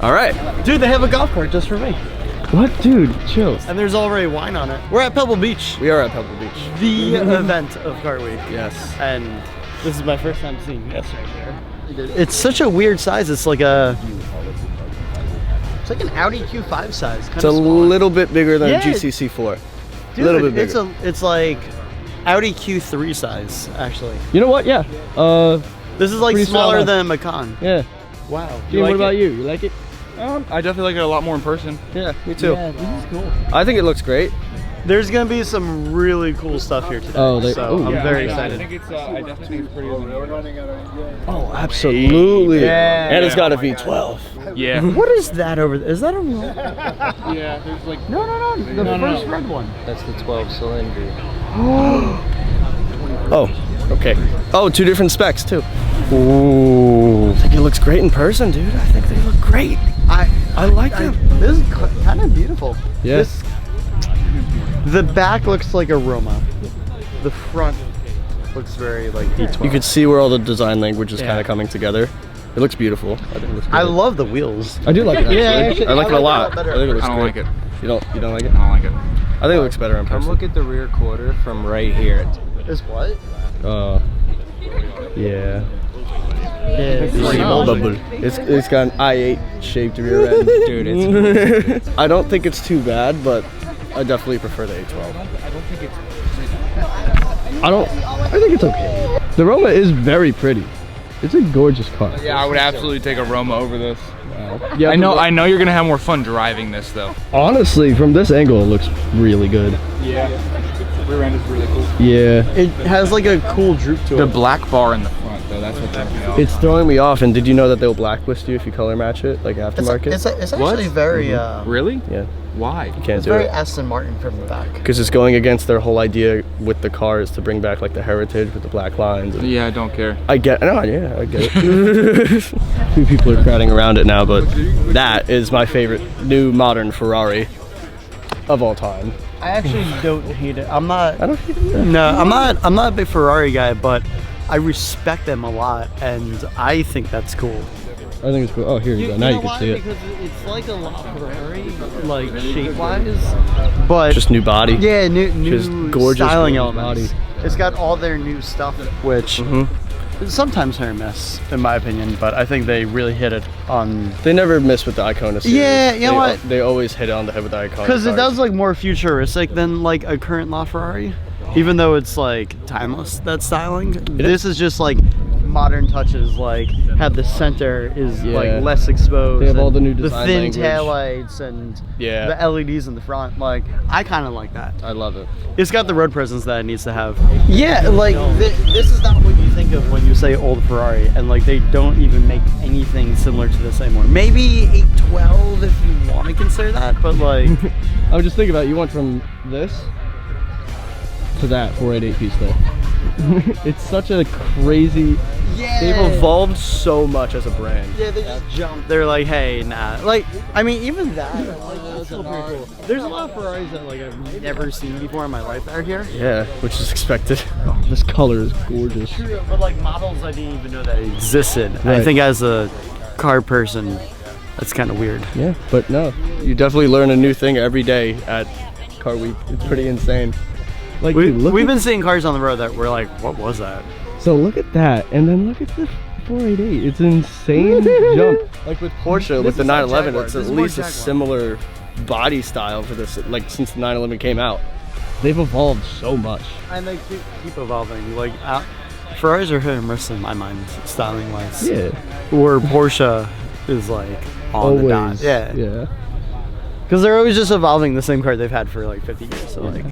All right. Dude, they have a golf cart just for me. What, dude? Chill. And there's already wine on it. We're at Pebble Beach. We are at Pebble Beach. The event of Car Week. Yes. And this is my first time seeing this right here. It's such a weird size. It's like an Audi Q5 size. It's a little bit bigger than a GCC4. Dude, a little bit bigger. It's like Audi Q3 size, actually. You know what? Yeah. This is like smaller than a Macan. Yeah. Wow. What about you? You like it? I definitely like it a lot more in person. Yeah, me too. Yeah, this is cool. I think it looks great. There's gonna be some really cool stuff here today. I'm very excited. I definitely think it's pretty amazing. Oh, absolutely. Yeah. And it's got a V12. Yeah. What is that over there? Is that a real? Yeah, there's like... No. The first red one. That's the 12-cylinder. Oh, okay. Oh, two different specs too. Ooh. I think it looks great in person, dude. I think they look great. I like them. This is kind of beautiful. Yeah. The back looks like a Roma. The front looks very like V12. You could see where all the design language is kind of coming together. It looks beautiful. I think it looks great. I love the wheels. I do like it. Yeah, I like it a lot. I think it looks I don't great. like it. You don't like it? I don't like it. I think it looks better in person. Come look at the rear quarter from right here. Is what? Yeah. Yeah. It's got an I-8 shaped rear end. Dude, it's I don't think it's too bad, but I definitely prefer the A12. I think it's okay. The Roma is very pretty. It's a gorgeous car. Yeah, I would absolutely take a Roma over this. Yeah, I know you're gonna have more fun driving this though. Honestly, from this angle, it looks really good. Yeah. Rear end is really cool. Yeah. It has like a cool droop to it. The black bar in the front though, that's what throws me off. It's throwing me off, and did you know that they'll blacklist you if you color match it, like aftermarket? It's actually very Really? Mm-hmm. Yeah. Why? You can't it's do very it. Aston Martin from the back. Because it's going against their whole idea with the cars to bring back like the heritage with the black lines. And Yeah, I don't care. I get it. Few people are crowding around it now, but that is my favorite new modern Ferrari of all time. I actually don't hate it. I don't hate it either. No, I'm not a big Ferrari guy, but I respect them a lot, and I think that's cool. I think it's cool. Oh, here you go. Now you can see it. Because it's like a lot Ferrari, like shape-wise, but Just new body. yeah, new Just gorgeous styling gorgeous elements. body. It's got all their new stuff, which is sometimes hit or miss, in my opinion. But I think they really hit it on. They never miss with the Icona series. Yeah, you know what? They always hit it on the head with the Icona. Because it does look more futuristic than like a current LaFerrari, even though it's like timeless, that styling. This is just like modern touches, like how the center is like less exposed. They have all the new design thin language. taillights and the LEDs in the front. Like, I kind of like that. I love it. It's got the road presence that it needs to have. Yeah, like this is not what you think of when you say old Ferrari, and like they don't even make anything similar to this anymore. Maybe 812 if you want to consider that, but like I was just thinking about it. You went from this to that 488 piece though. It's such a crazy. Yeah. They've evolved so much as a brand. Yeah, they just jumped. They're like, hey, nah. Like, I mean, even that. Like, that's still pretty cool. There's a lot of Ferraris that like I've never seen before in my life out here. Yeah, which is expected. Oh, this color is gorgeous. True, but like models I didn't even know that existed. Right. I think as a car person, that's kind of weird. Yeah, but no, you definitely learn a new thing every day at Car Week. It's pretty insane. Like, We've been seeing cars on the road that we're like, what was that? So look at that, and then look at the 488. It's an insane jump. Like with Porsche, with the 911, it's at least a similar body style for this. Like since the 911 came out, they've evolved so much. And they keep evolving. Like Ferraris are hit and miss in my mind, styling wise. Yeah. Where Porsche is like on the dot. Yeah. Yeah. Because they're always just evolving the same car they've had for like 50 years. So like.